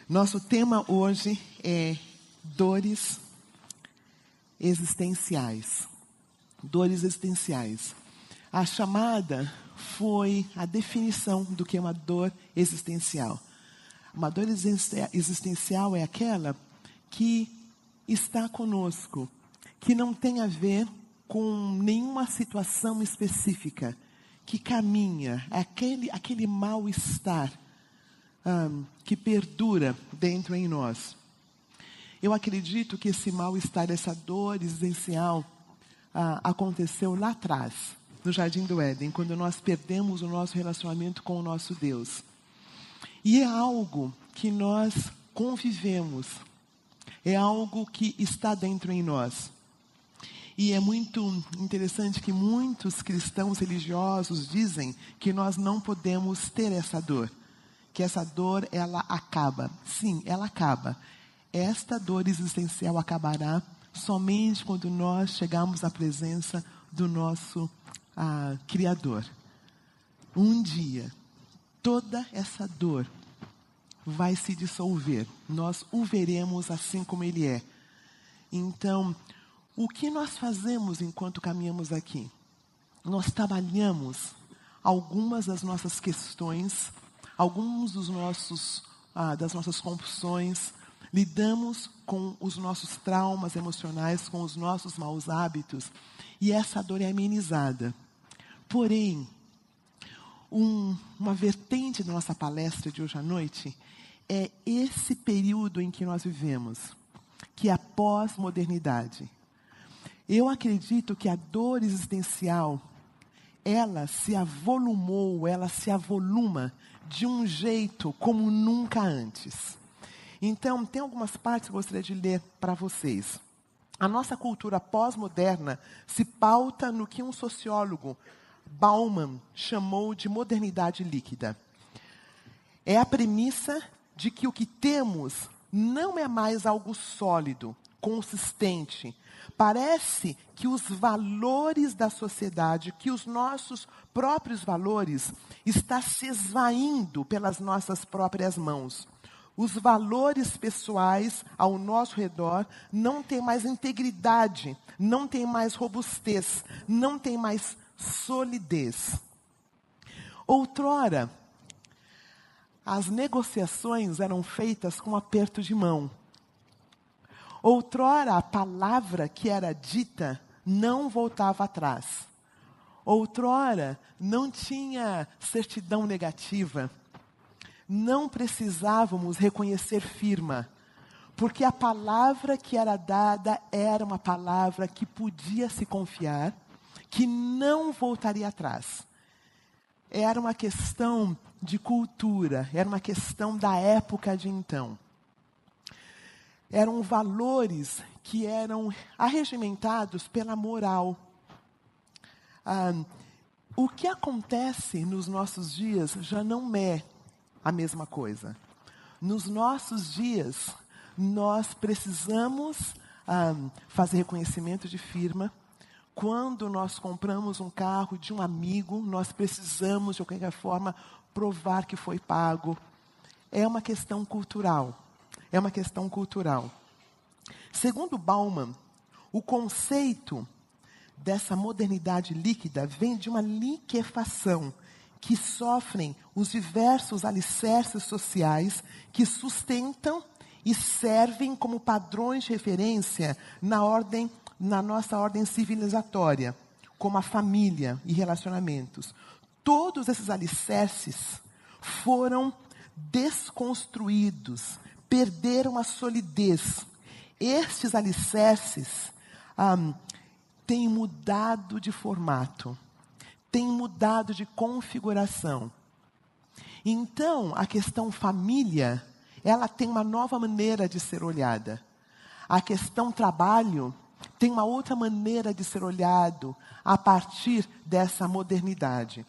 Nosso tema hoje é dores existenciais. Dores existenciais. A chamada foi a definição do que é uma dor existencial. Uma dor existencial é aquela que está conosco, que não tem a ver com nenhuma situação específica, que caminha, aquele mal-estar que perdura dentro em nós. Eu acredito que esse mal-estar, essa dor existencial, aconteceu lá atrás, no Jardim do Éden, quando nós perdemos o nosso relacionamento com o nosso Deus. E é algo que nós convivemos, é algo que está dentro em nós. E é muito interessante que muitos cristãos religiosos dizem que nós não podemos ter essa dor. Que essa dor, ela acaba. Sim, ela acaba. Esta dor existencial acabará somente quando nós chegarmos à presença do nosso Criador. Um dia, toda essa dor vai se dissolver. Nós o veremos assim como Ele é. Então, o que nós fazemos enquanto caminhamos aqui? Nós trabalhamos algumas das nossas questões, alguns das nossas compulsões, lidamos com os nossos traumas emocionais, com os nossos maus hábitos, e essa dor é amenizada. Porém, uma vertente da nossa palestra de hoje à noite é esse período em que nós vivemos, que é a pós-modernidade. Eu acredito que a dor existencial, ela se avolumou, ela se avoluma de um jeito como nunca antes. Então, tem algumas partes que eu gostaria de ler para vocês. A nossa cultura pós-moderna se pauta no que um sociólogo, Bauman, chamou de modernidade líquida. É a premissa de que o que temos não é mais algo sólido, consistente. Parece que os valores da sociedade, que os nossos próprios valores, está se esvaindo pelas nossas próprias mãos. Os valores pessoais ao nosso redor não têm mais integridade, não têm mais robustez, não têm mais solidez. Outrora, as negociações eram feitas com aperto de mão. Outrora, a palavra que era dita não voltava atrás. Outrora, não tinha certidão negativa. Não precisávamos reconhecer firma, porque a palavra que era dada era uma palavra que podia se confiar, que não voltaria atrás. Era uma questão de cultura, era uma questão da época de então. Eram valores que eram arregimentados pela moral. O que acontece nos nossos dias já não é a mesma coisa. Nos nossos dias, nós precisamos fazer reconhecimento de firma. Quando nós compramos um carro de um amigo, nós precisamos, de qualquer forma, provar que foi pago. É uma questão cultural. É uma questão cultural. Segundo Bauman, o conceito dessa modernidade líquida vem de uma liquefação que sofrem os diversos alicerces sociais que sustentam e servem como padrões de referência na nossa ordem civilizatória, como a família e relacionamentos. Todos esses alicerces foram desconstruídos, perderam a solidez. Estes alicerces têm mudado de formato, têm mudado de configuração. Então, a questão família, ela tem uma nova maneira de ser olhada. A questão trabalho tem uma outra maneira de ser olhado a partir dessa modernidade.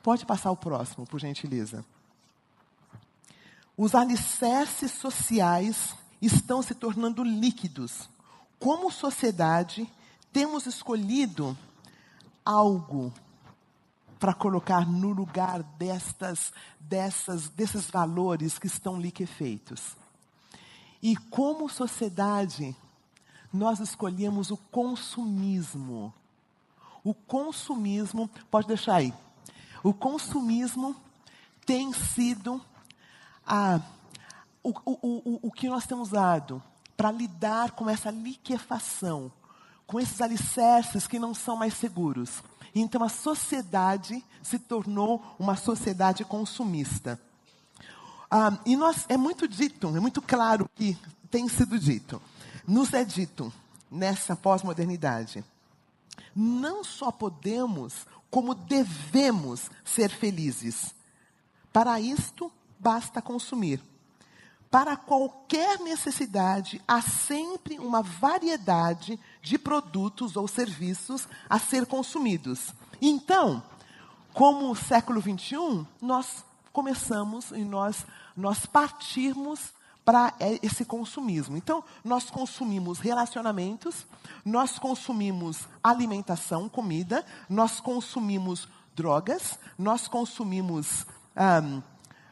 Pode passar o próximo, por gentileza. Os alicerces sociais estão se tornando líquidos. Como sociedade, temos escolhido algo para colocar no lugar desses valores que estão liquefeitos. E como sociedade, nós escolhemos o consumismo. O consumismo, pode deixar aí. O consumismo tem sido o que nós temos usado para lidar com essa liquefação, com esses alicerces que não são mais seguros. Então a sociedade se tornou uma sociedade consumista. É muito dito, é muito claro que tem sido dito. Nos é dito, nessa pós-modernidade, não só podemos, como devemos ser felizes. Para isto, basta consumir. Para qualquer necessidade, há sempre uma variedade de produtos ou serviços a ser consumidos. Então, como o século XXI, nós começamos e nós partimos para esse consumismo. Então, nós consumimos relacionamentos, nós consumimos alimentação, comida, nós consumimos drogas, nós consumimos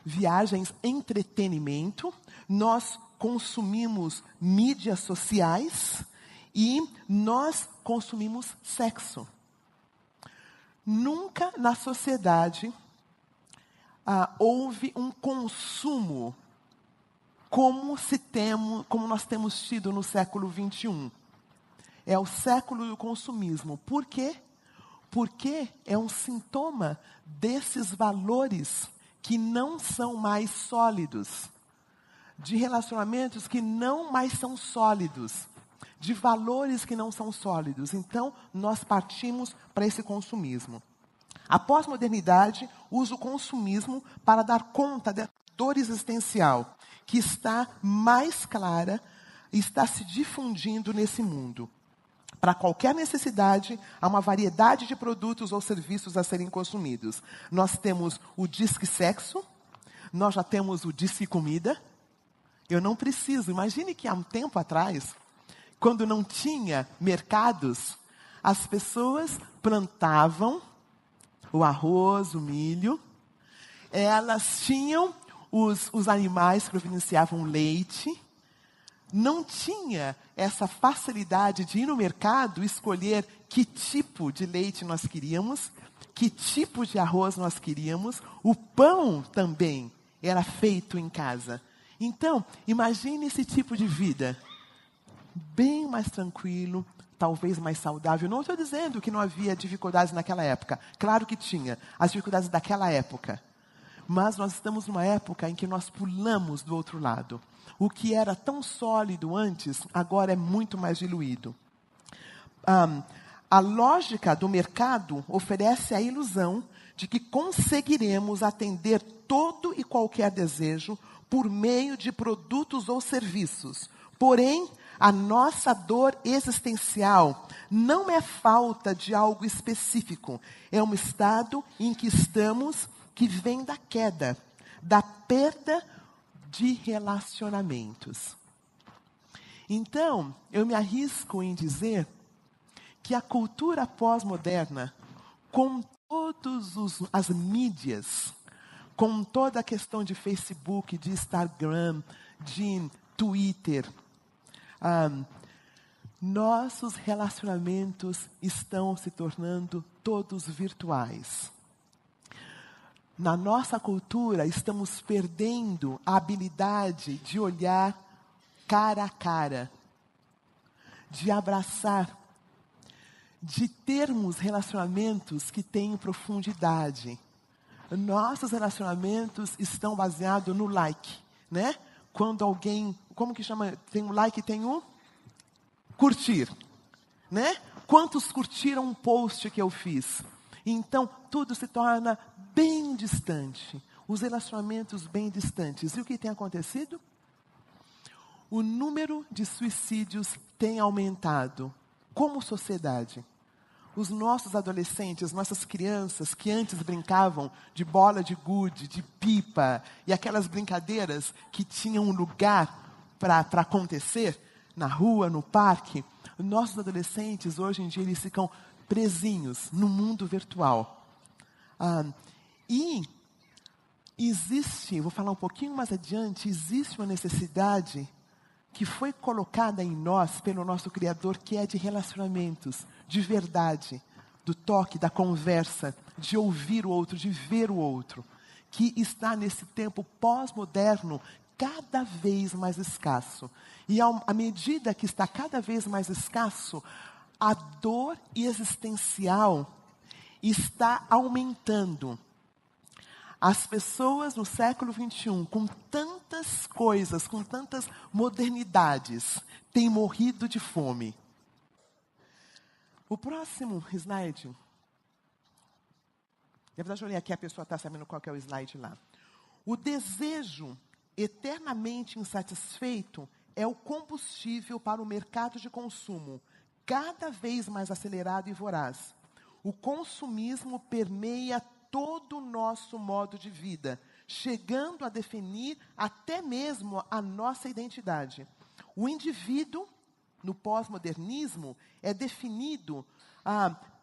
viagens, entretenimento, nós consumimos mídias sociais e nós consumimos sexo. Nunca na sociedade houve um consumo como nós temos tido no século XXI. É o século do consumismo. Por quê? Porque é um sintoma desses valores que não são mais sólidos, de relacionamentos que não mais são sólidos, de valores que não são sólidos. Então, nós partimos para esse consumismo. A pós-modernidade usa o consumismo para dar conta da dor existencial, que está mais clara e está se difundindo nesse mundo. Para qualquer necessidade, há uma variedade de produtos ou serviços a serem consumidos. Nós temos o disque sexo, nós já temos o disque comida. Eu não preciso. Imagine que há um tempo atrás, quando não tinha mercados, as pessoas plantavam o arroz, o milho, elas tinham os animais que providenciavam leite. Não tinha essa facilidade de ir no mercado e escolher que tipo de leite nós queríamos, que tipo de arroz nós queríamos. O pão também era feito em casa. Então, imagine esse tipo de vida, bem mais tranquilo, talvez mais saudável. Não estou dizendo que não havia dificuldades naquela época. Claro que tinha, as dificuldades daquela época. Mas nós estamos numa época em que nós pulamos do outro lado. O que era tão sólido antes, agora é muito mais diluído. A lógica do mercado oferece a ilusão de que conseguiremos atender todo e qualquer desejo por meio de produtos ou serviços. Porém, a nossa dor existencial não é falta de algo específico. É um estado em que estamos, que vem da queda, da perda de relacionamentos. Então, eu me arrisco em dizer que a cultura pós-moderna, com todas as mídias, com toda a questão de Facebook, de Instagram, de Twitter, nossos relacionamentos estão se tornando todos virtuais. Na nossa cultura, estamos perdendo a habilidade de olhar cara a cara, de abraçar, de termos relacionamentos que têm profundidade. Nossos relacionamentos estão baseados no like, né? Quando alguém, como que chama? Tem um like e tem um curtir, né? Quantos curtiram um post que eu fiz? Então, tudo se torna bem distante. Os relacionamentos bem distantes. E o que tem acontecido? O número de suicídios tem aumentado. Como sociedade. Os nossos adolescentes, nossas crianças que antes brincavam de bola de gude, de pipa, e aquelas brincadeiras que tinham um lugar para acontecer, na rua, no parque, nossos adolescentes, hoje em dia, eles ficam presinhos no mundo virtual. E existe, vou falar um pouquinho mais adiante, existe uma necessidade que foi colocada em nós pelo nosso Criador, que é de relacionamentos, de verdade, do toque, da conversa, de ouvir o outro, de ver o outro, que está nesse tempo pós-moderno cada vez mais escasso. E à medida que está cada vez mais escasso, a dor existencial está aumentando. As pessoas no século XXI, com tantas coisas, com tantas modernidades, têm morrido de fome. O próximo slide. Na verdade, eu olhei aqui, a pessoa está sabendo qual que é o slide lá. O desejo eternamente insatisfeito é o combustível para o mercado de consumo, cada vez mais acelerado e voraz. O consumismo permeia todo o nosso modo de vida, chegando a definir até mesmo a nossa identidade. O indivíduo, no pós-modernismo, é definido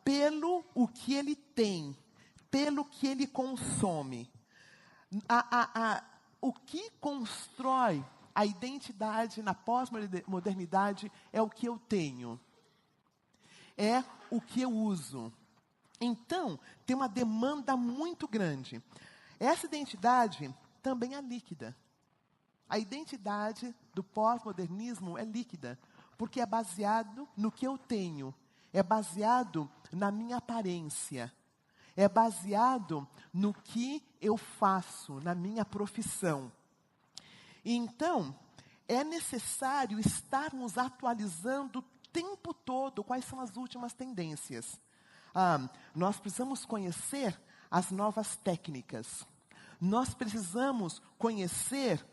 pelo o que ele tem, pelo que ele consome. O que constrói a identidade na pós-modernidade é o que eu tenho, é o que eu uso. Então, tem uma demanda muito grande. Essa identidade também é líquida. A identidade do pós-modernismo é líquida, porque é baseado no que eu tenho, é baseado na minha aparência, é baseado no que eu faço, na minha profissão. Então, é necessário estarmos atualizando o tempo todo quais são as últimas tendências. Nós precisamos conhecer as novas técnicas. Nós precisamos conhecer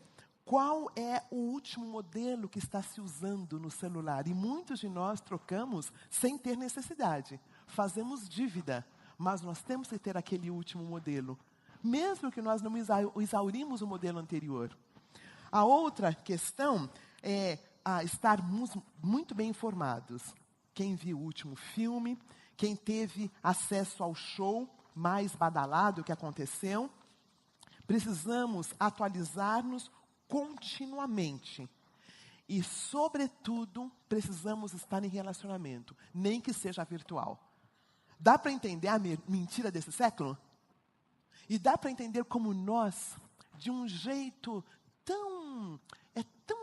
qual é o último modelo que está se usando no celular. E muitos de nós trocamos sem ter necessidade. Fazemos dívida, mas nós temos que ter aquele último modelo, mesmo que nós não exaurimos o modelo anterior. A outra questão é estarmos muito bem informados. Quem viu o último filme, quem teve acesso ao show mais badalado que aconteceu, precisamos atualizar-nos continuamente. E, sobretudo, precisamos estar em relacionamento, nem que seja virtual. Dá para entender a mentira desse século? E dá para entender como nós, de um jeito tão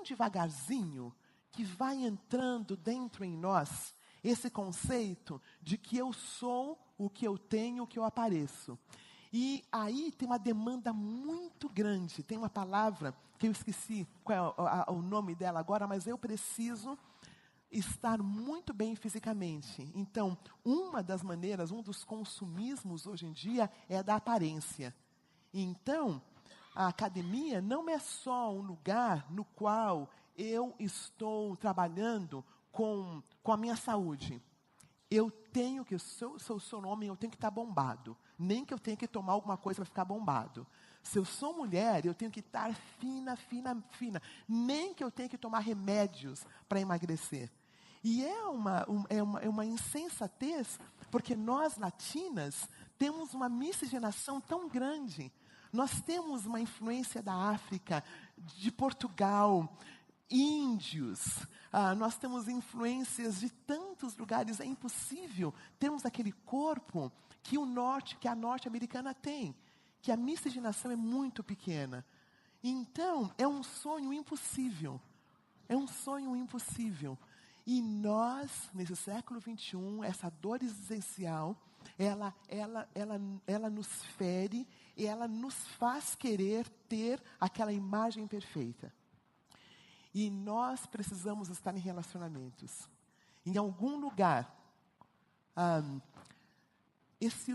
devagarzinho, que vai entrando dentro em nós, esse conceito de que eu sou o que eu tenho, o que eu apareço. E aí tem uma demanda muito grande. Tem uma palavra que eu esqueci qual é o nome dela agora, mas eu preciso estar muito bem fisicamente. Então, uma das maneiras, um dos consumismos hoje em dia é da aparência. Então, a academia não é só um lugar no qual eu estou trabalhando com a minha saúde. Eu tenho que, se eu sou homem, eu tenho que estar bombado. Nem que eu tenha que tomar alguma coisa para ficar bombado. Se eu sou mulher, eu tenho que estar fina. Nem que eu tenha que tomar remédios para emagrecer. E é uma insensatez, porque nós, latinas, temos uma miscigenação tão grande. Nós temos uma influência da África, de Portugal, índios, nós temos influências de tantos lugares. É impossível termos aquele corpo que a norte-americana tem, que a miscigenação é muito pequena. Então, é um sonho impossível. É um sonho impossível. E nós, nesse século XXI, essa dor existencial, ela nos fere e ela nos faz querer ter aquela imagem perfeita. E nós precisamos estar em relacionamentos. Em algum lugar, esse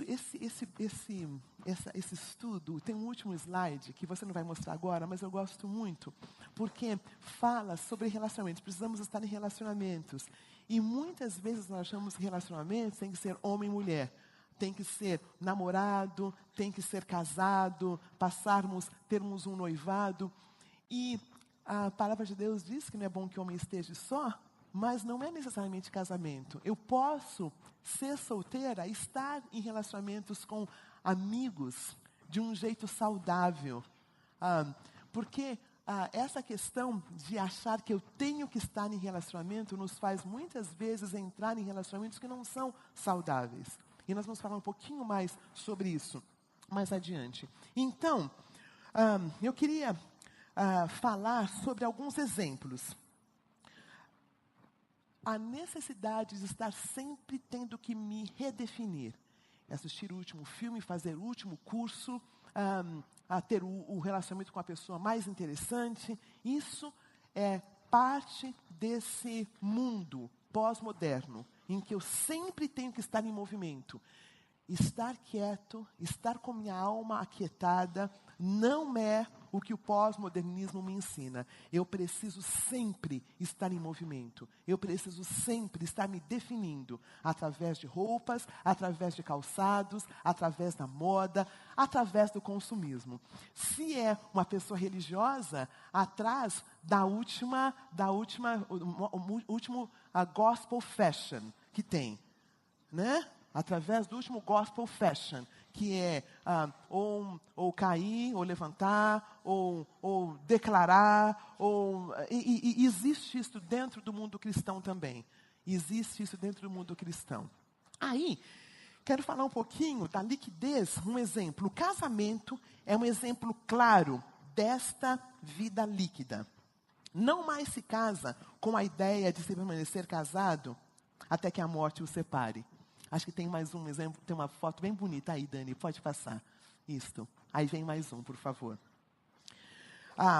estudo, tem um último slide, que você não vai mostrar agora, mas eu gosto muito, porque fala sobre relacionamentos. Precisamos estar em relacionamentos. E muitas vezes nós achamos que relacionamentos tem que ser homem e mulher. Tem que ser namorado, tem que ser casado, termos um noivado. E a palavra de Deus diz que não é bom que o homem esteja só, mas não é necessariamente casamento. Eu posso ser solteira, estar em relacionamentos com amigos de um jeito saudável. Porque essa questão de achar que eu tenho que estar em relacionamento nos faz muitas vezes entrar em relacionamentos que não são saudáveis. E nós vamos falar um pouquinho mais sobre isso mais adiante. Então, eu queria falar sobre alguns exemplos. A necessidade de estar sempre tendo que me redefinir. Assistir o último filme, fazer o último curso, a ter o relacionamento com a pessoa mais interessante. Isso é parte desse mundo pós-moderno, em que eu sempre tenho que estar em movimento. Estar quieto, estar com minha alma aquietada, não é o que o pós-modernismo me ensina. Eu preciso sempre estar em movimento. Eu preciso sempre estar me definindo através de roupas, através de calçados, através da moda, através do consumismo. Se é uma pessoa religiosa, atrás da último gospel fashion que tem, né? Através do último gospel fashion, que é ou cair, ou levantar, ou declarar, e existe isso dentro do mundo cristão também. Existe isso dentro do mundo cristão. Aí, quero falar um pouquinho da liquidez, um exemplo. O casamento é um exemplo claro desta vida líquida. Não mais se casa com a ideia de se permanecer casado até que a morte o separe. Acho que tem mais um exemplo, tem uma foto bem bonita aí, Dani, pode passar. Isto. Aí vem mais um, por favor.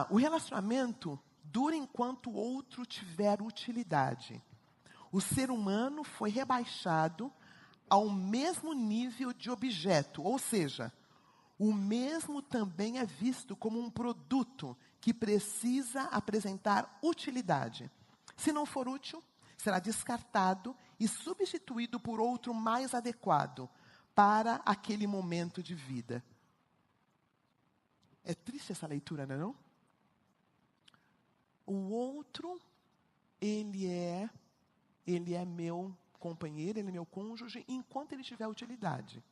O relacionamento dura enquanto o outro tiver utilidade. O ser humano foi rebaixado ao mesmo nível de objeto, ou seja, o mesmo também é visto como um produto que precisa apresentar utilidade. Se não for útil, será descartado e substituído por outro mais adequado para aquele momento de vida. É triste essa leitura, não é não? O outro, ele é meu companheiro, ele é meu cônjuge, enquanto ele tiver utilidade.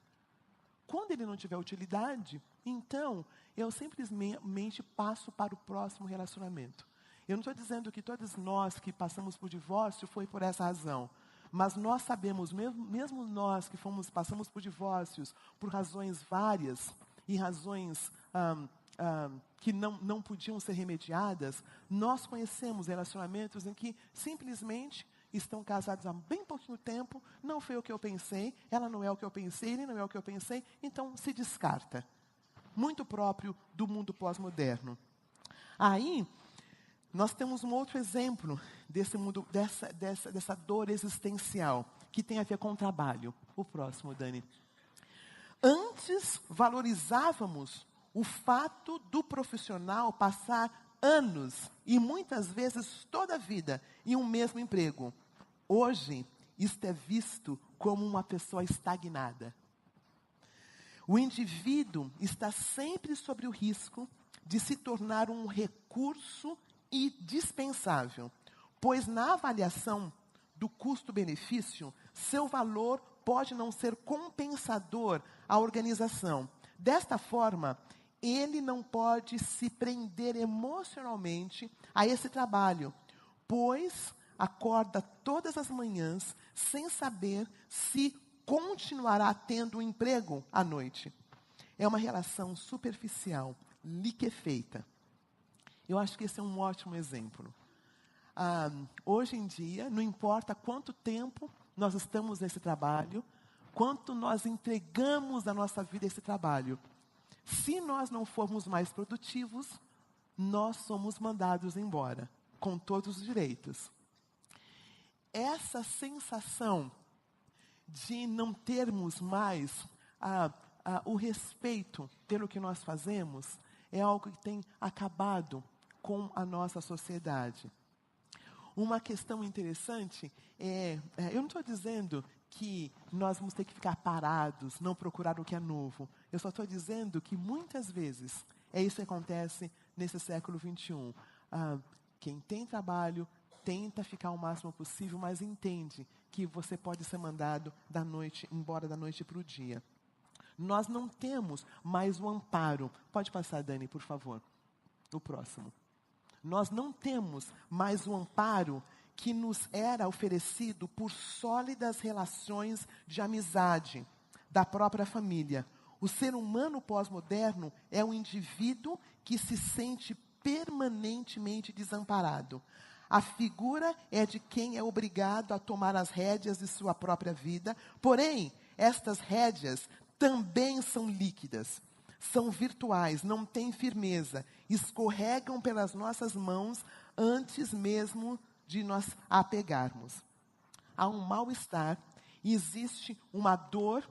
Quando ele não tiver utilidade, então, eu simplesmente passo para o próximo relacionamento. Eu não estou dizendo que todos nós que passamos por divórcio foi por essa razão. Mas nós sabemos, mesmo nós que passamos por divórcios por razões várias e razões que não podiam ser remediadas, nós conhecemos relacionamentos em que simplesmente estão casados há bem pouquinho tempo, não foi o que eu pensei, ela não é o que eu pensei, ele não é o que eu pensei, então se descarta. Muito próprio do mundo pós-moderno. Aí, nós temos um outro exemplo desse mundo, dessa dor existencial, que tem a ver com o trabalho. O próximo, Dani. Antes, valorizávamos o fato do profissional passar anos, e muitas vezes toda a vida, em um mesmo emprego. Hoje, isto é visto como uma pessoa estagnada. O indivíduo está sempre sob o risco de se tornar um recurso indispensável, pois na avaliação do custo-benefício, seu valor pode não ser compensador à organização. Desta forma, ele não pode se prender emocionalmente a esse trabalho, pois acorda todas as manhãs sem saber se continuará tendo um emprego à noite. É uma relação superficial, liquefeita. Eu acho que esse é um ótimo exemplo. Hoje em dia, não importa quanto tempo nós estamos nesse trabalho, quanto nós entregamos a nossa vida a esse trabalho, se nós não formos mais produtivos, nós somos mandados embora, com todos os direitos. Essa sensação de não termos mais o respeito pelo que nós fazemos é algo que tem acabado com a nossa sociedade. Uma questão interessante eu não estou dizendo que nós vamos ter que ficar parados, não procurar o que é novo. Eu só estou dizendo que muitas vezes é isso que acontece nesse século XXI. Quem tem trabalho tenta ficar o máximo possível, mas entende que você pode ser mandado embora da noite para o dia. Nós não temos mais o amparo. Pode passar, Dani, por favor. O próximo. Nós não temos mais o amparo que nos era oferecido por sólidas relações de amizade da própria família. O ser humano pós-moderno é um indivíduo que se sente permanentemente desamparado. A figura é de quem é obrigado a tomar as rédeas de sua própria vida, porém, estas rédeas também são líquidas, são virtuais, não têm firmeza, escorregam pelas nossas mãos antes mesmo de nós apegarmos. Há um mal-estar, existe uma dor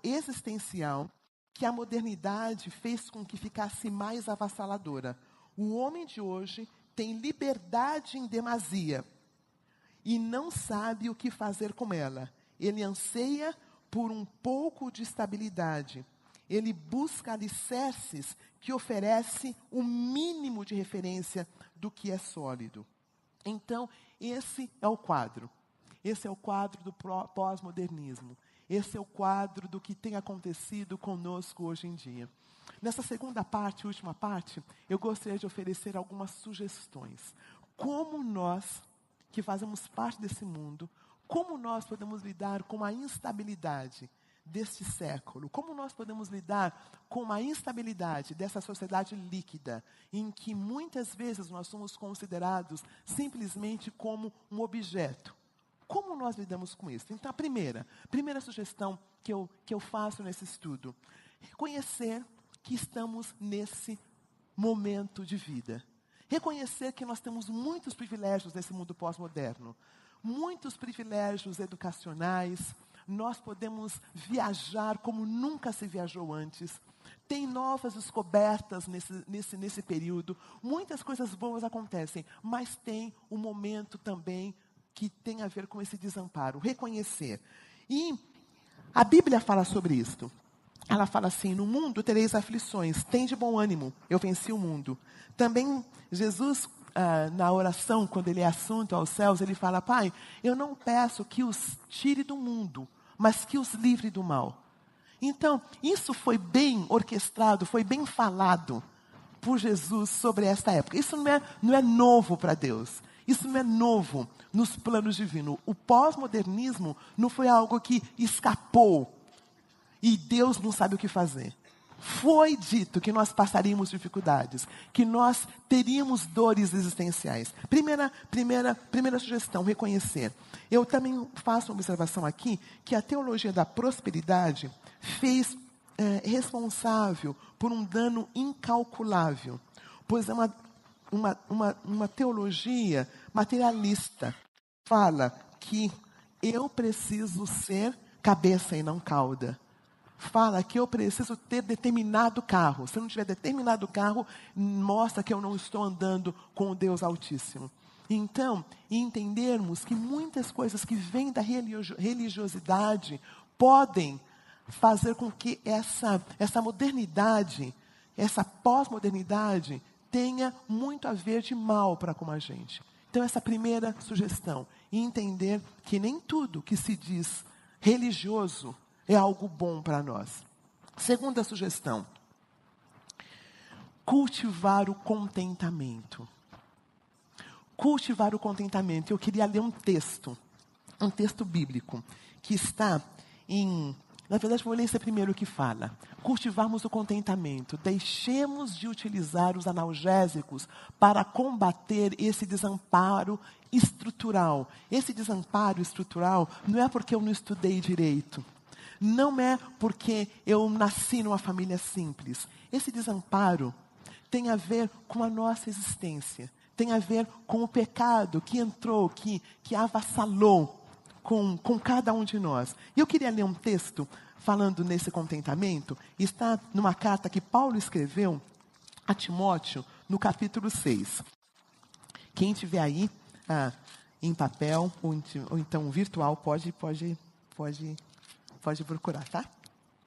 existencial que a modernidade fez com que ficasse mais avassaladora. O homem de hoje tem liberdade em demasia e não sabe o que fazer com ela. Ele anseia por um pouco de estabilidade. Ele busca alicerces que oferecem o mínimo de referência do que é sólido. Então, esse é o quadro. Esse é o quadro do pós-modernismo. Esse é o quadro do que tem acontecido conosco hoje em dia. Nessa segunda parte, última parte, eu gostaria de oferecer algumas sugestões. Como nós, que fazemos parte desse mundo, como nós podemos lidar com a instabilidade deste século? Como nós podemos lidar com a instabilidade dessa sociedade líquida, em que muitas vezes nós somos considerados simplesmente como um objeto? Como nós lidamos com isso? Então, a primeira sugestão que eu faço nesse estudo, reconhecer que estamos nesse momento de vida. Reconhecer que nós temos muitos privilégios nesse mundo pós-moderno. Muitos privilégios educacionais. Nós podemos viajar como nunca se viajou antes. Tem novas descobertas nesse período. Muitas coisas boas acontecem, mas tem um momento também que tem a ver com esse desamparo. Reconhecer. E a Bíblia fala sobre isto. Ela fala assim: no mundo tereis aflições, tende bom ânimo, eu venci o mundo. Também Jesus, na oração, quando ele é assunto aos céus, ele fala: Pai, eu não peço que os tire do mundo, mas que os livre do mal. Então, isso foi bem orquestrado, foi bem falado por Jesus sobre esta época. Isso não é novo para Deus. Isso não é novo nos planos divinos. O pós-modernismo não foi algo que escapou e Deus não sabe o que fazer. Foi dito que nós passaríamos dificuldades, que nós teríamos dores existenciais. Primeira sugestão, reconhecer. Eu também faço uma observação aqui, que a teologia da prosperidade fez responsável por um dano incalculável, pois é uma teologia materialista. Fala que eu preciso ser cabeça e não cauda. Fala que eu preciso ter determinado carro. Se eu não tiver determinado carro, mostra que eu não estou andando com o Deus Altíssimo. Então, entendermos que muitas coisas que vêm da religiosidade podem fazer com que essa modernidade, essa pós-modernidade, tenha muito a ver de mal para com a gente. Então, essa primeira sugestão, entender que nem tudo que se diz religioso é algo bom para nós. Segunda sugestão, cultivar o contentamento. Cultivar o contentamento. Eu queria ler um texto bíblico, que está em... Na verdade, vou ler esse primeiro que fala. Cultivarmos o contentamento. Deixemos de utilizar os analgésicos para combater esse desamparo estrutural. Esse desamparo estrutural não é porque eu não estudei direito. Não é porque eu nasci numa família simples. Esse desamparo tem a ver com a nossa existência. Tem a ver com o pecado que entrou, que avassalou com cada um de nós. E eu queria ler um texto falando nesse contentamento. Está numa carta que Paulo escreveu a Timóteo, no capítulo 6. Quem tiver aí em papel ou então virtual, pode procurar, tá?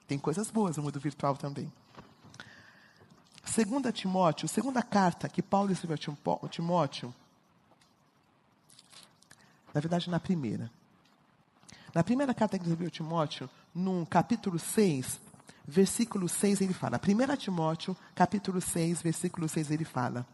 Tem coisas boas no mundo virtual também. 2 Timóteo, segunda carta que Paulo escreveu a Timóteo, na verdade, na primeira. Na primeira carta que escreveu a Timóteo, no capítulo 6, versículo 6, ele fala. 1 Timóteo, capítulo 6, versículo 6, ele fala.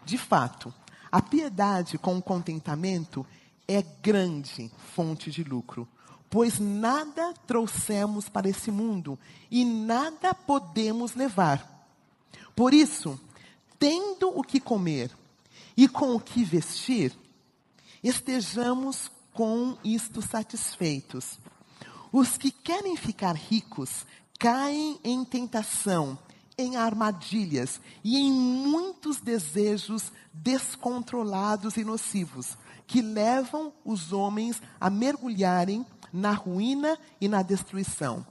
De fato, a piedade com o contentamento é grande fonte de lucro, pois nada trouxemos para esse mundo e nada podemos levar. Por isso, tendo o que comer e com o que vestir, estejamos com isto satisfeitos. Os que querem ficar ricos caem em tentação, em armadilhas e em muitos desejos descontrolados e nocivos, que levam os homens a mergulharem na ruína e na destruição.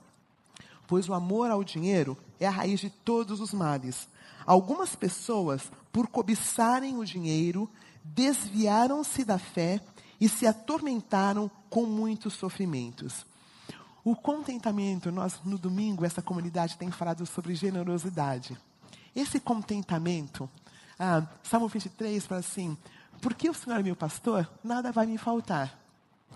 Pois o amor ao dinheiro é a raiz de todos os males. Algumas pessoas, por cobiçarem o dinheiro, desviaram-se da fé e se atormentaram com muitos sofrimentos. O contentamento, nós no domingo, essa comunidade tem falado sobre generosidade. Esse contentamento, Salmo 23 fala assim, porque o Senhor é meu pastor, nada vai me faltar.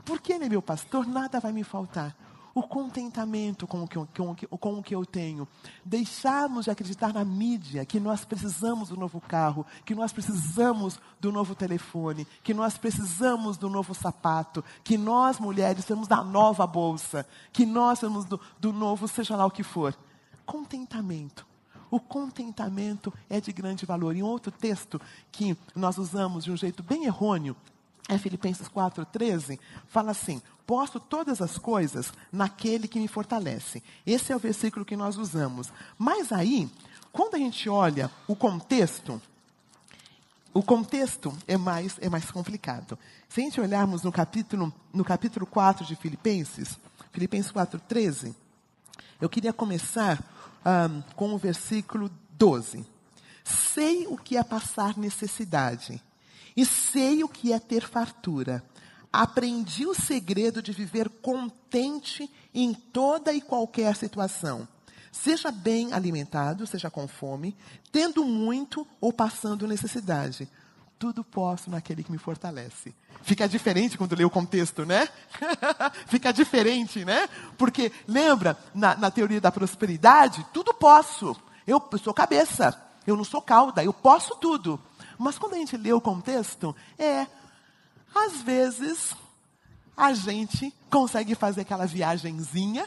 Porque Ele é meu pastor, nada vai me faltar. O contentamento com o que eu tenho. Deixarmos de acreditar na mídia que nós precisamos do novo carro, que nós precisamos do novo telefone, que nós precisamos do novo sapato, que nós, mulheres, temos da nova bolsa, que nós temos do novo, seja lá o que for. Contentamento. O contentamento é de grande valor. Em outro texto que nós usamos de um jeito bem errôneo, é Filipenses 4:13, fala assim, posso todas as coisas naquele que me fortalece. Esse é o versículo que nós usamos. Mas aí, quando a gente olha o contexto é mais complicado. Se a gente olharmos no capítulo 4 de Filipenses 4:13, eu queria começar com o versículo 12. Sei o que é passar necessidade, e sei o que é ter fartura. Aprendi o segredo de viver contente em toda e qualquer situação. Seja bem alimentado, seja com fome, tendo muito ou passando necessidade. Tudo posso naquele que me fortalece. Fica diferente quando lê o contexto, né? Fica diferente, né? Porque, lembra, na teoria da prosperidade, tudo posso. Eu sou cabeça, eu não sou cauda, eu posso tudo. Mas quando a gente lê o contexto, às vezes, a gente consegue fazer aquela viagenzinha,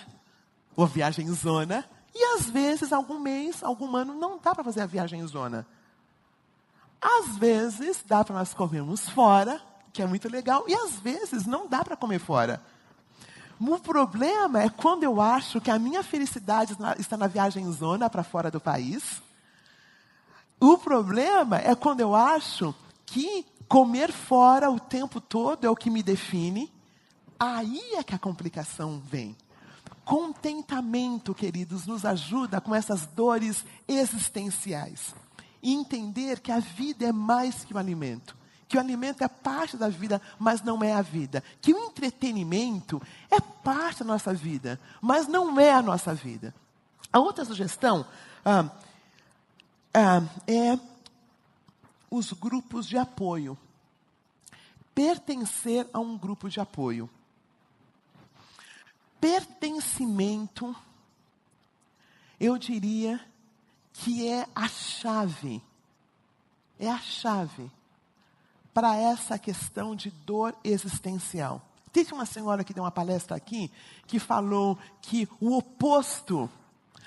ou viagenzona, e às vezes, algum mês, algum ano, não dá para fazer a viagenzona. Às vezes, dá para nós comermos fora, que é muito legal, e às vezes não dá para comer fora. O problema é quando eu acho que a minha felicidade está na viagenzona para fora do país. O problema é quando eu acho que comer fora o tempo todo é o que me define. Aí é que a complicação vem. Contentamento, queridos, nos ajuda com essas dores existenciais. E entender que a vida é mais que o alimento. Que o alimento é parte da vida, mas não é a vida. Que o entretenimento é parte da nossa vida, mas não é a nossa vida. A outra sugestão é os grupos de apoio. Pertencer a um grupo de apoio. Pertencimento, eu diria que é a chave para essa questão de dor existencial. Teve uma senhora que deu uma palestra aqui, que falou que o oposto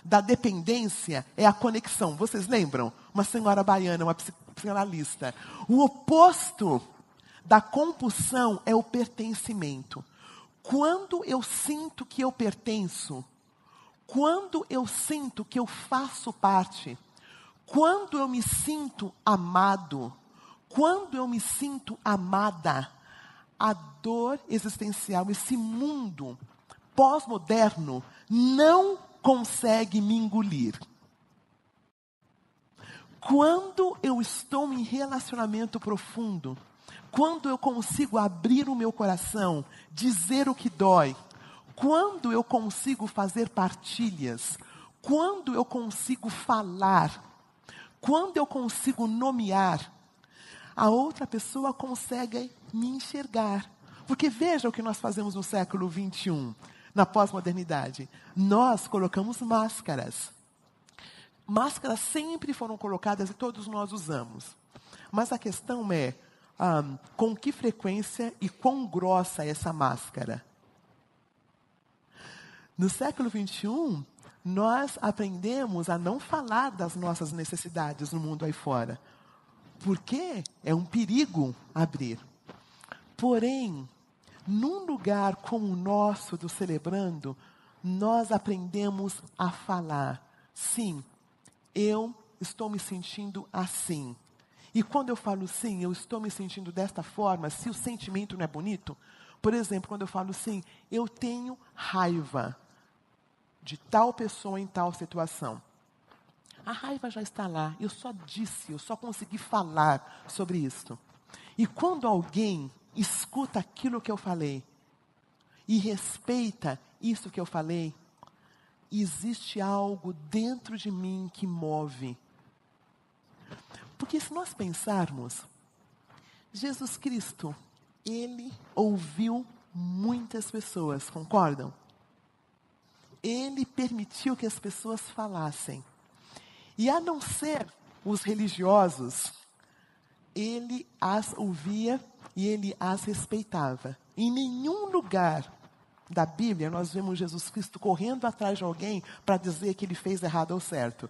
da dependência é a conexão. Vocês lembram? Uma senhora baiana, uma psicanalista. O oposto da compulsão é o pertencimento. Quando eu sinto que eu pertenço, quando eu sinto que eu faço parte, quando eu me sinto amado, quando eu me sinto amada, a dor existencial, esse mundo pós-moderno, não consegue me engolir. Quando eu estou em relacionamento profundo, quando eu consigo abrir o meu coração, dizer o que dói, quando eu consigo fazer partilhas, quando eu consigo falar, quando eu consigo nomear, a outra pessoa consegue me enxergar. Porque veja o que nós fazemos no século 21. na pós-modernidade? Nós colocamos máscaras. Máscaras sempre foram colocadas e todos nós usamos. Mas a questão é, com que frequência e quão grossa é essa máscara? No século XXI, nós aprendemos a não falar das nossas necessidades no mundo aí fora. Porque é um perigo abrir. Porém, num lugar como o nosso do Celebrando, nós aprendemos a falar. Sim, eu estou me sentindo assim. E quando eu falo sim, eu estou me sentindo desta forma, se o sentimento não é bonito, por exemplo, quando eu falo sim, eu tenho raiva de tal pessoa em tal situação. A raiva já está lá, eu só consegui falar sobre isso. E quando alguém escuta aquilo que eu falei e respeita isso que eu falei, existe algo dentro de mim que move. Porque se nós pensarmos, Jesus Cristo, ele ouviu muitas pessoas, concordam? Ele permitiu que as pessoas falassem. E a não ser os religiosos, ele as ouvia e ele as respeitava. Em nenhum lugar da Bíblia nós vemos Jesus Cristo correndo atrás de alguém para dizer que ele fez errado ou certo.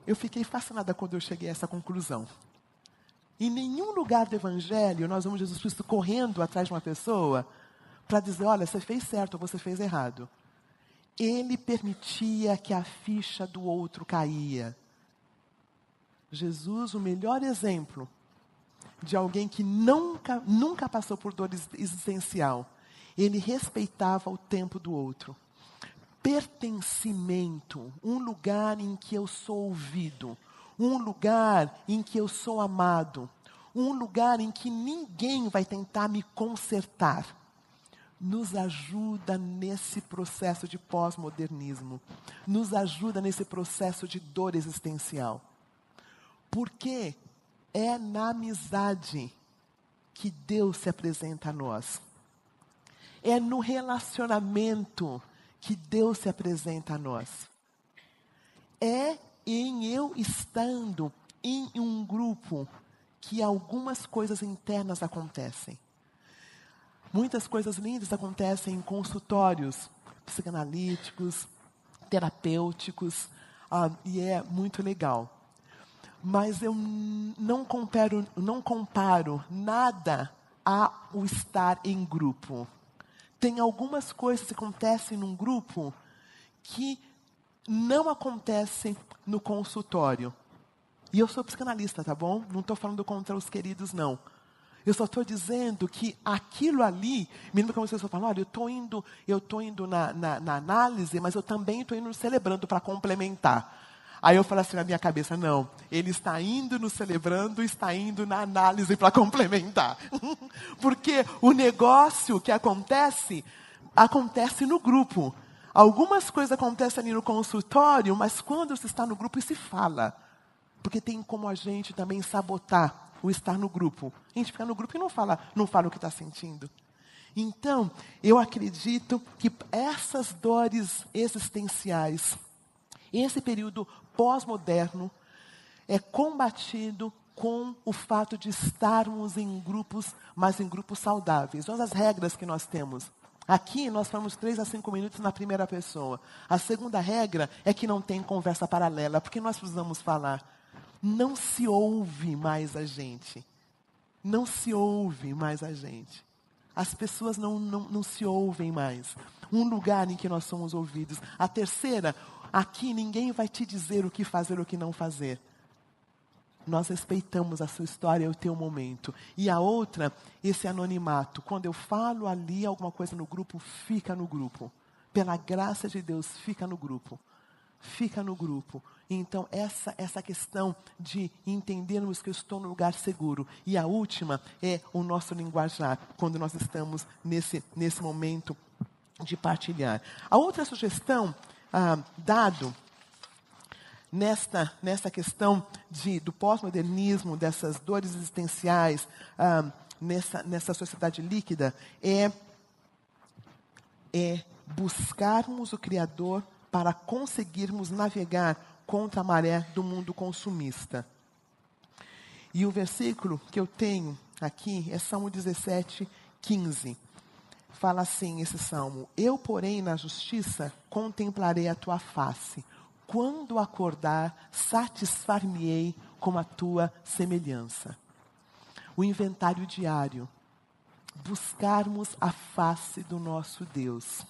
Eu fiquei fascinada quando eu cheguei a essa conclusão. Em nenhum lugar do Evangelho nós vemos Jesus Cristo correndo atrás de uma pessoa para dizer, olha, você fez certo ou você fez errado. Ele permitia que a ficha do outro caía. Jesus, o melhor exemplo de alguém que nunca passou por dor existencial. Ele respeitava o tempo do outro. Pertencimento, um lugar em que eu sou ouvido, um lugar em que eu sou amado, um lugar em que ninguém vai tentar me consertar, nos ajuda nesse processo de pós-modernismo, nos ajuda nesse processo de dor existencial. Porque é na amizade que Deus se apresenta a nós. É no relacionamento que Deus se apresenta a nós. É em eu estando em um grupo que algumas coisas internas acontecem. Muitas coisas lindas acontecem em consultórios psicanalíticos, terapêuticos, e é muito legal. Mas eu não comparo nada ao estar em grupo. Tem algumas coisas que acontecem num grupo que não acontecem no consultório. E eu sou psicanalista, tá bom? Não estou falando contra os queridos, não. Eu só estou dizendo que aquilo ali, mesmo que vocês falam, olha, eu estou indo na análise, mas eu também estou indo no Celebrando para complementar. Aí eu falo assim na minha cabeça, não, ele está indo no Celebrando, está indo na análise para complementar. Porque o negócio que acontece no grupo. Algumas coisas acontecem ali no consultório, mas quando se está no grupo se fala. Porque tem como a gente também sabotar o estar no grupo. A gente fica no grupo e não fala o que está sentindo. Então, eu acredito que essas dores existenciais, esse período pós-moderno, é combatido com o fato de estarmos em grupos, mas em grupos saudáveis. Olha as regras que nós temos. Aqui nós falamos 3 a 5 minutos na primeira pessoa. A segunda regra é que não tem conversa paralela, porque nós precisamos falar. Não se ouve mais a gente. Não se ouve mais a gente. As pessoas não se ouvem mais. Um lugar em que nós somos ouvidos. A terceira, aqui ninguém vai te dizer o que fazer ou o que não fazer. Nós respeitamos a sua história e o teu momento. E a outra, esse anonimato. Quando eu falo ali alguma coisa no grupo, fica no grupo. Pela graça de Deus, fica no grupo. Fica no grupo. Então, essa questão de entendermos que eu estou no lugar seguro. E a última é o nosso linguajar, quando nós estamos nesse momento de partilhar. A outra sugestão, dado nessa questão do pós-modernismo, dessas dores existenciais, nessa sociedade líquida, é é buscarmos o Criador para conseguirmos navegar contra a maré do mundo consumista. E o versículo que eu tenho aqui é Salmo 17, 15. Fala assim esse salmo: eu, porém, na justiça contemplarei a tua face. Quando acordar, satisfar-me-ei com a tua semelhança. O inventário diário. Buscarmos a face do nosso Deus.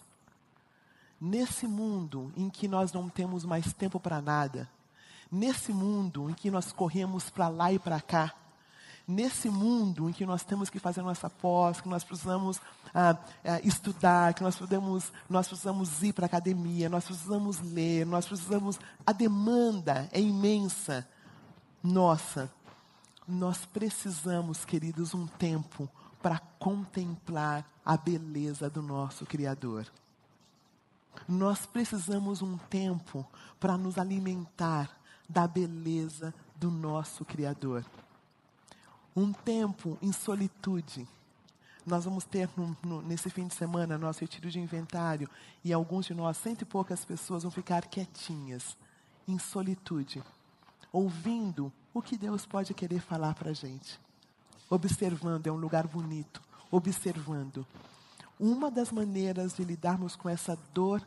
Nesse mundo em que nós não temos mais tempo para nada, nesse mundo em que nós corremos para lá e para cá, nesse mundo em que nós temos que fazer nossa pós, que nós precisamos estudar, que nós precisamos ir para a academia, nós precisamos ler, a demanda é imensa. Nossa, nós precisamos, queridos, um tempo para contemplar a beleza do nosso Criador. Nós precisamos um tempo para nos alimentar da beleza do nosso Criador. Um tempo em solitude. Nós vamos ter nesse fim de semana nosso retiro de inventário e alguns de nós, 100 e poucas pessoas, vão ficar quietinhas, em solitude, ouvindo o que Deus pode querer falar para a gente. Observando, é um lugar bonito, observando. Uma das maneiras de lidarmos com essa dor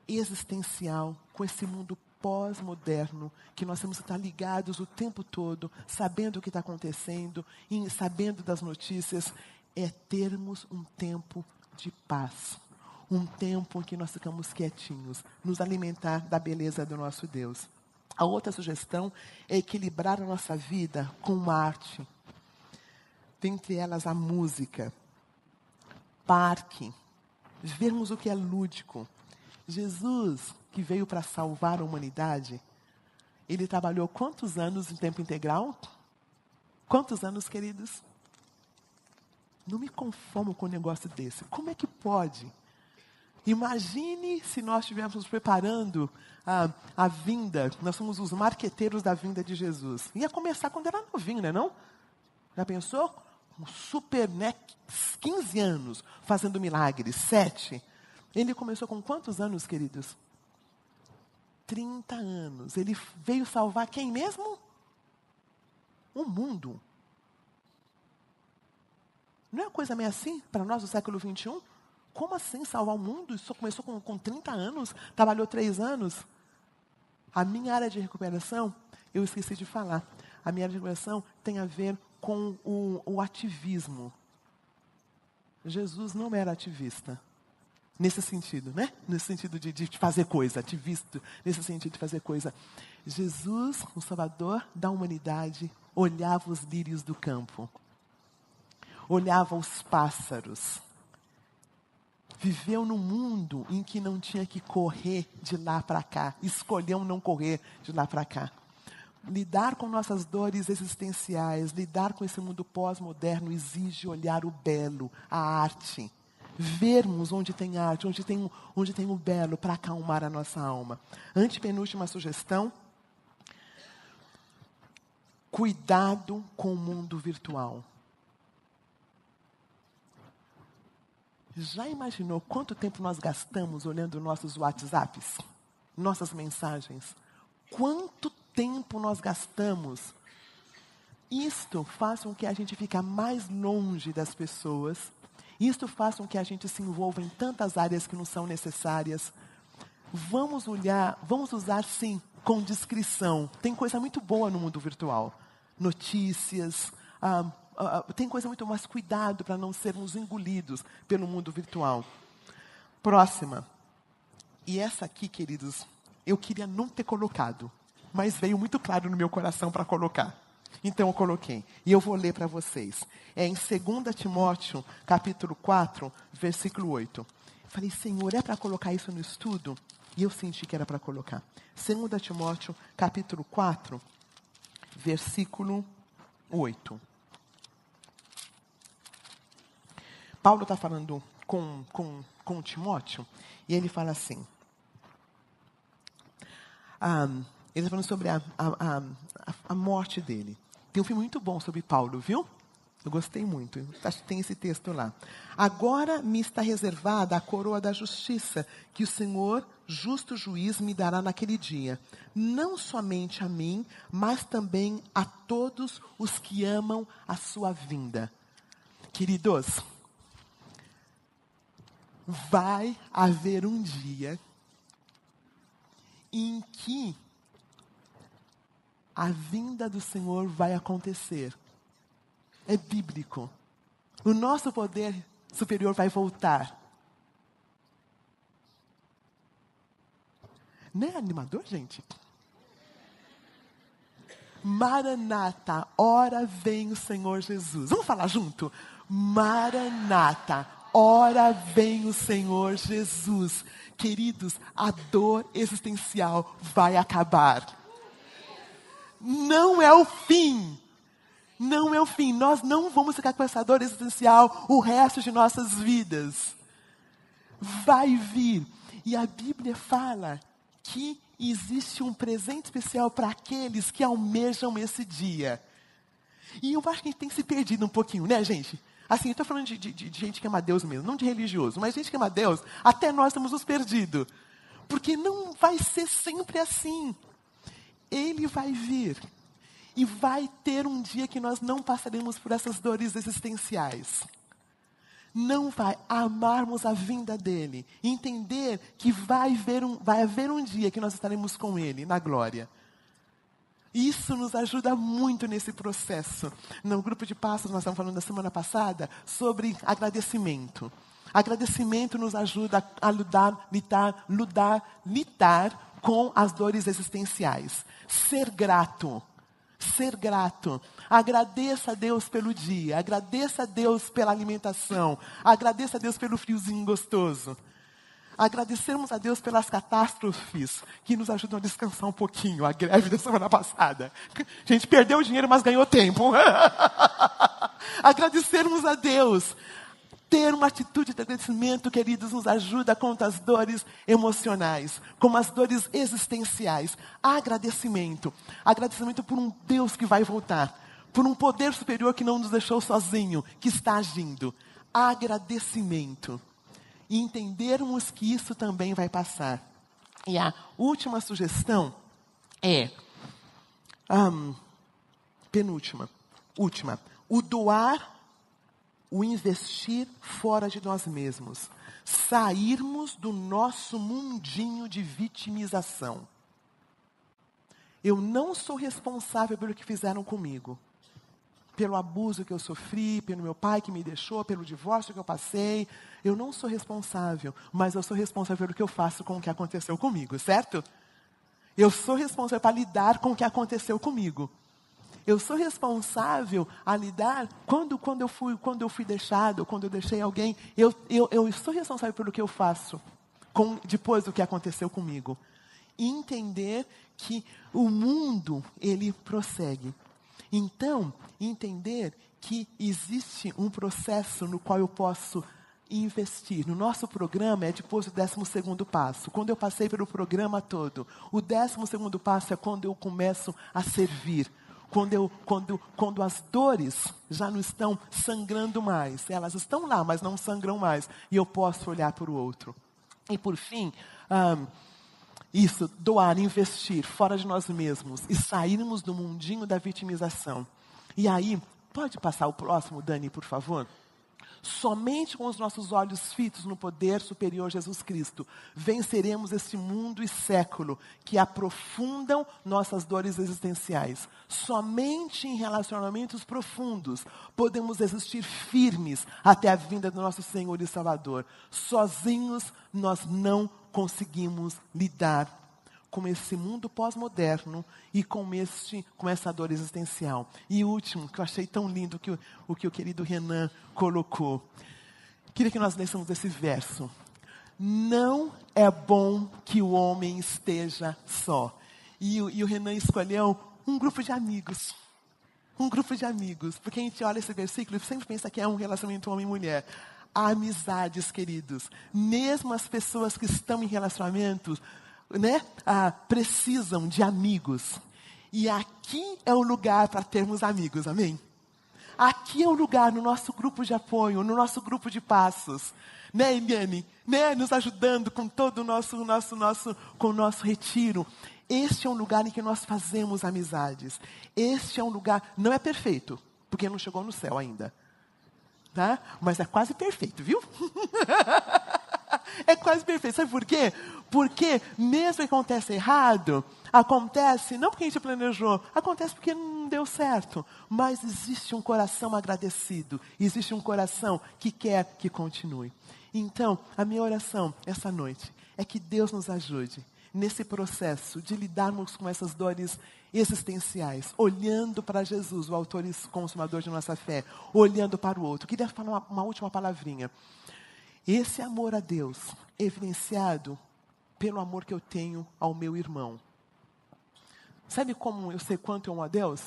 existencial, com esse mundo pós-moderno, que nós temos que estar ligados o tempo todo, sabendo o que está acontecendo, e sabendo das notícias, é termos um tempo de paz. Um tempo em que nós ficamos quietinhos, nos alimentar da beleza do nosso Deus. A outra sugestão é equilibrar a nossa vida com arte. Dentre elas a música, parque, vermos o que é lúdico. Jesus, que veio para salvar a humanidade, ele trabalhou quantos anos em tempo integral? Quantos anos, queridos? Não me conformo com um negócio desse. Como é que pode? Imagine se nós estivéssemos preparando a vinda, nós somos os marqueteiros da vinda de Jesus. Ia começar quando era novinho, né, não? Já pensou? Um super, 15 anos fazendo milagres, 7. Ele começou com quantos anos, queridos? 30 anos. Ele veio salvar quem mesmo? O mundo. Não é uma coisa meio assim para nós do século 21? Como assim salvar o mundo? Isso começou com 30 anos, trabalhou 3 anos. A minha área de recuperação, eu esqueci de falar, a minha área de recuperação tem a ver com o ativismo. Jesus não era ativista. Nesse sentido, né? Nesse sentido de fazer coisa, ativista, nesse sentido de fazer coisa. Jesus, o Salvador da humanidade, olhava os lírios do campo. Olhava os pássaros. Viveu num mundo em que não tinha que correr de lá para cá. Escolheu não correr de lá para cá. Lidar com nossas dores existenciais, lidar com esse mundo pós-moderno exige olhar o belo, a arte. Vermos onde tem arte, onde tem o belo para acalmar a nossa alma. Antepenúltima sugestão. Cuidado com o mundo virtual. Já imaginou quanto tempo nós gastamos olhando nossos WhatsApps? Nossas mensagens? Quanto tempo nós gastamos? Isto faz com que a gente fique mais longe das pessoas. Isto faz com que a gente se envolva em tantas áreas que não são necessárias. Vamos usar sim, com discrição. Tem coisa muito boa no mundo virtual. Notícias, tem coisa muito mais. Cuidado para não sermos engolidos pelo mundo virtual. Próxima. E essa aqui, queridos, eu queria não ter colocado, mas veio muito claro no meu coração para colocar. Então eu coloquei. E eu vou ler para vocês. É em 2 Timóteo, capítulo 4, versículo 8. Falei, Senhor, é para colocar isso no estudo? E eu senti que era para colocar. 2 Timóteo, capítulo 4, versículo 8. Paulo está falando com Timóteo, e ele fala assim. Ele está falando sobre a morte dele. Tem um filme muito bom sobre Paulo, viu? Eu gostei muito. Acho que tem esse texto lá. Agora me está reservada a coroa da justiça, que o Senhor, justo juiz, me dará naquele dia. Não somente a mim, mas também a todos os que amam a sua vinda. Queridos, vai haver um dia em que a vinda do Senhor vai acontecer. É bíblico. O nosso poder superior vai voltar. Não é animador, gente? Maranata, ora vem o Senhor Jesus. Vamos falar junto? Maranata, ora vem o Senhor Jesus. Queridos, a dor existencial vai acabar. Não é o fim. Não é o fim. Nós não vamos ficar com essa dor existencial o resto de nossas vidas. Vai vir. E a Bíblia fala que existe um presente especial para aqueles que almejam esse dia. E eu acho que a gente tem se perdido um pouquinho, né, gente? Assim, eu estou falando de gente que ama Deus mesmo, não de religioso, mas gente que ama Deus, até nós estamos nos perdidos. Porque não vai ser sempre assim. Ele vai vir. E vai ter um dia que nós não passaremos por essas dores existenciais. Não vai amarmos a vinda dele. Entender que vai haver um dia que nós estaremos com ele, na glória. Isso nos ajuda muito nesse processo. No grupo de passos, nós estávamos falando da semana passada, sobre agradecimento. Agradecimento nos ajuda a lidar com as dores existenciais. Ser grato. Ser grato. Agradeça a Deus pelo dia. Agradeça a Deus pela alimentação. Agradeça a Deus pelo friozinho gostoso. Agradecermos a Deus pelas catástrofes que nos ajudam a descansar um pouquinho. A greve da semana passada. A gente perdeu o dinheiro, mas ganhou tempo. Agradecermos a Deus. Ter uma atitude de agradecimento, queridos, nos ajuda contra as dores emocionais, como as dores existenciais. Agradecimento. Agradecimento por um Deus que vai voltar. Por um poder superior que não nos deixou sozinho, que está agindo. Agradecimento. E entendermos que isso também vai passar. E a última sugestão é... última. O doar, o investir fora de nós mesmos. Sairmos do nosso mundinho de vitimização. Eu não sou responsável pelo que fizeram comigo. Pelo abuso que eu sofri, pelo meu pai que me deixou, pelo divórcio que eu passei. Eu não sou responsável, mas eu sou responsável pelo que eu faço com o que aconteceu comigo, certo? Eu sou responsável para lidar com o que aconteceu comigo. Eu sou responsável a lidar quando eu fui deixado, quando eu deixei alguém. Eu sou responsável pelo que eu faço depois do que aconteceu comigo. E entender que o mundo, ele prossegue. Então, entender que existe um processo no qual eu posso investir. No nosso programa é depois do 12º passo. Quando eu passei pelo programa todo, o 12º passo é quando eu começo a servir. Quando as dores já não estão sangrando mais. Elas estão lá, mas não sangram mais. E eu posso olhar para o outro. E por fim, isso, doar, investir fora de nós mesmos. E sairmos do mundinho da vitimização. E aí, pode passar o próximo, Dani, por favor? Somente com os nossos olhos fitos no poder superior Jesus Cristo, venceremos este mundo e século que aprofundam nossas dores existenciais. Somente em relacionamentos profundos podemos existir firmes até a vinda do nosso Senhor e Salvador. Sozinhos nós não conseguimos lidar com esse mundo pós-moderno e com essa dor existencial. E o último, que eu achei tão lindo, o que o querido Renan colocou. Queria que nós lêssemos esse verso. Não é bom que o homem esteja só. E o Renan escolheu um grupo de amigos. Um grupo de amigos. Porque a gente olha esse versículo e sempre pensa que é um relacionamento homem e mulher. Amizades, queridos. Mesmo as pessoas que estão em relacionamentos, precisam de amigos. E aqui é o lugar para termos amigos, amém? aqui é o lugar, no nosso grupo de apoio, no nosso grupo de passos. Né, Eliane? Né, nos ajudando com todo o nosso retiro. Este é um lugar em que nós fazemos amizades. Este é um lugar, não é perfeito, porque não chegou no céu ainda. Tá? Mas é quase perfeito, viu? É quase perfeito. Sabe por quê? Porque mesmo que aconteça errado, acontece, não porque a gente planejou, acontece porque não deu certo. Mas existe um coração agradecido, existe um coração que quer que continue. Então, a minha oração essa noite é que Deus nos ajude nesse processo de lidarmos com essas dores existenciais, olhando para Jesus, o autor e consumador de nossa fé, olhando para o outro. Queria falar uma última palavrinha. Esse amor a Deus, evidenciado pelo amor que eu tenho ao meu irmão. Sabe como eu sei quanto eu amo a Deus?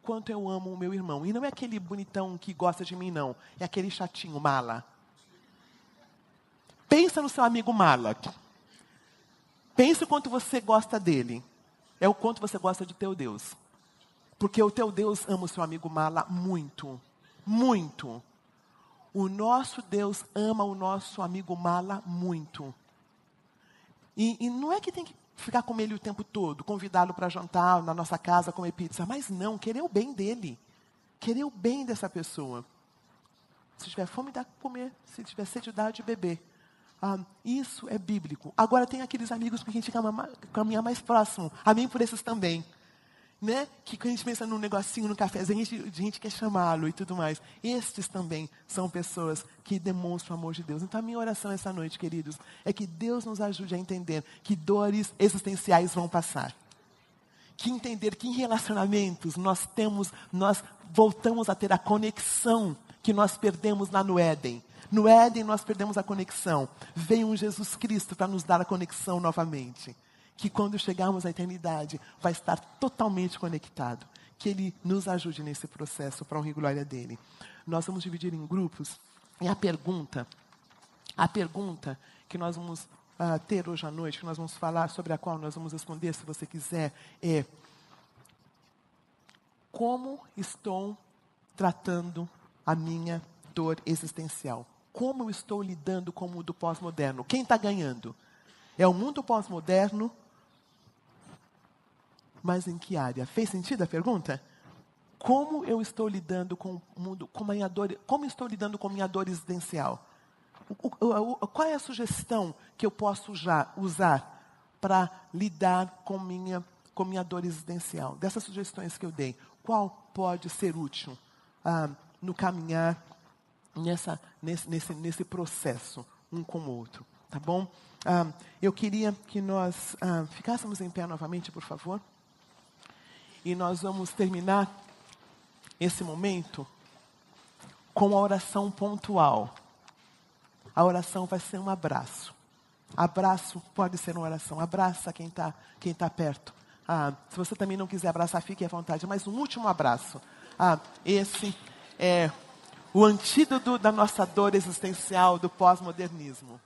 Quanto eu amo o meu irmão. E não é aquele bonitão que gosta de mim, não. É aquele chatinho, mala. Pensa no seu amigo mala. Pensa o quanto você gosta dele. É o quanto você gosta de teu Deus. Porque o teu Deus ama o seu amigo mala muito. Muito. O nosso Deus ama o nosso amigo mala muito. E não é que tem que ficar com ele o tempo todo, convidá-lo para jantar na nossa casa, comer pizza. Mas não, querer o bem dele. Querer o bem dessa pessoa. Se tiver fome, dá para comer. Se tiver sede, dá de beber. Isso é bíblico. Agora tem aqueles amigos que a gente caminha mais próximo. Amém por esses também. Né? Que a gente pensa num negocinho, num cafezinho, a gente quer chamá-lo e tudo mais. Estes também são pessoas que demonstram o amor de Deus. Então a minha oração essa noite, queridos, é que Deus nos ajude a entender que dores existenciais vão passar. Que entender que em relacionamentos nós voltamos a ter a conexão que nós perdemos lá no Éden. No Éden nós perdemos a conexão. Veio um Jesus Cristo para nos dar a conexão novamente. Que quando chegarmos à eternidade, vai estar totalmente conectado. Que Ele nos ajude nesse processo, para a honra e glória dEle. Nós vamos dividir em grupos. E a pergunta que nós vamos ter hoje à noite, que nós vamos falar, sobre a qual nós vamos responder, se você quiser, é: como estou tratando a minha dor existencial? Como eu estou lidando com o mundo pós-moderno? Quem está ganhando? É o mundo pós-moderno, mas em que área? Fez sentido a pergunta? Como eu estou lidando com o mundo, com minha dor, como estou lidando com minha dor existencial? Qual é a sugestão que eu posso usar para lidar com minha dor existencial? Dessas sugestões que eu dei, qual pode ser útil no caminhar nesse processo, um com o outro? Tá bom? Eu queria que nós ficássemos em pé novamente, por favor. E nós vamos terminar esse momento com a oração pontual. A oração vai ser um abraço. Abraço pode ser uma oração. Abraça quem tá perto. Se você também não quiser abraçar, fique à vontade. Mas um último abraço. Esse é o antídoto da nossa dor existencial do pós-modernismo.